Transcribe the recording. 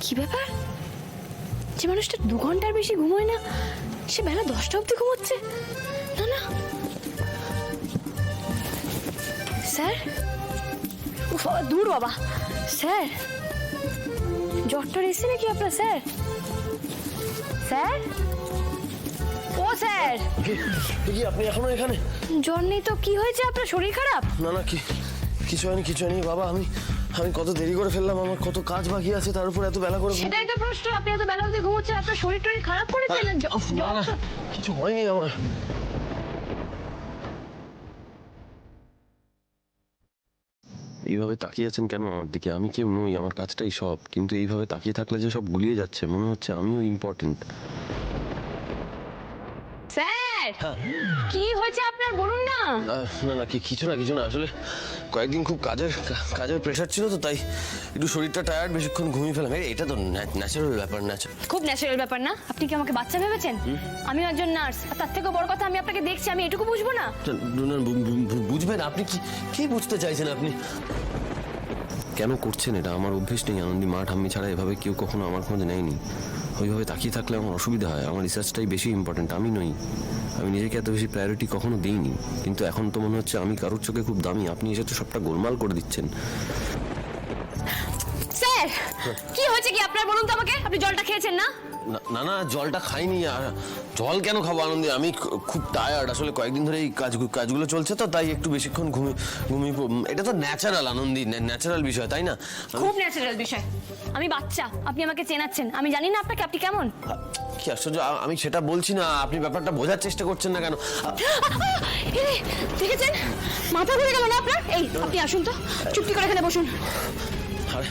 কি ব্যাপার? যে মানুষটা 2 ঘন্টার বেশি ঘুমোয় না সে বেলা 10টা অবধি ঘুমোচ্ছে। না না স্যার, উফ দূর বাবা। স্যার জ্বরটা এসে নাকি আপনার? স্যার স্যার ও স্যার, কি আপনি এখনো এখানে? জ্বর নেই তো কি হয়েছে? আপনার শরীর খারাপ? না না কিছু হয়নি বাবা। আমি কত দেরি করে ফেললাম, আমার কত কাজ বাকি আছে, তার উপর এত বেলা করে। সেটাই তো প্রশ্ন, আপনি এত বেলা অবধি ঘুমোচ্ছেন, আপনার শরীর টরীর খারাপ করেছে? না না কিছু হয়নি আমার। এইভাবে তাকিয়ে আছেন কেন আমার দিকে? আমি কেউ নই, আমার কাজটাই সব। কিন্তু এইভাবে তাকিয়ে থাকলে যে সব গুলিয়ে যাচ্ছে, মনে হচ্ছে আমিও ইম্পর্টেন্ট। স্যার কি হয়েছে আপনার বলুন না। না না কিছু না আসলে কয়েকদিন খুব কাজের প্রেশার ছিল তো, তাই একটু শরীরটা টায়ার্ড, বেশিক্ষণ ঘুমিয়ে ফেলাম। এটা তো ন্যাচারাল ব্যাপার। খুব ন্যাচারাল ব্যাপার না? আপনি কি আমাকে বাচ্চা ভেবেছেন? আমিও একজন নার্স, আর তার থেকে বড় কথা আমি আপনাকে দেখছি, আমি এটুকু বুঝবো না? বুঝবেন আপনি? কি বুঝতে চাইছেন আপনি? কেন করছেন এটা? আমার অভ্যেস নেই আনন্দী। মা ঠাম্মি ছাড়া এভাবে কেউ কখনো আমার খোঁজ নেয়নি। ওইভাবে তাকিয়ে থাকলে আমার অসুবিধা হয়। আমার রিসার্চটাই বেশি ইম্পর্টেন্ট, আমি নই। আমি নিজেকে এত বেশি প্রায়োরিটি কখনো দিইনি, কিন্তু এখন তো মনে হচ্ছে আমি কারোর চোখে খুব দামি। আপনি এসে তো সবটা গোলমাল করে দিচ্ছেন। স্যার কি হয়েছে কি আপনার বলুন তো আমাকে? আপনি জলটা খেয়েছেন না? না জলটা খাইনি। আর জল কেন খাবো আনন্দী? আমি খুব টায়ার্ড আসলে, কয়েকদিন ধরে এই কাজগুলো চলছে তো, তাই একটু বেশিক্ষণ ঘুমিয়ে। এটা তো ন্যাচারাল আনন্দী, ন্যাচারাল বিষয়, তাই না? খুব ন্যাচারাল বিষয়। আমি বাচ্চা, আপনি আমাকে চেনাচ্ছেন, আমি জানি না আপনাকে, আপনি কেমন? কি আশ্চর্য! আমি সেটা বলছি না, আপনি ব্যাপারটা বোঝার চেষ্টা করছেন না কেন? দেখেছেন মাথা ঘুরে গেল না আপনার? এই আপনি আসুন তো, চুপটি করে এখানে বসুন। আরে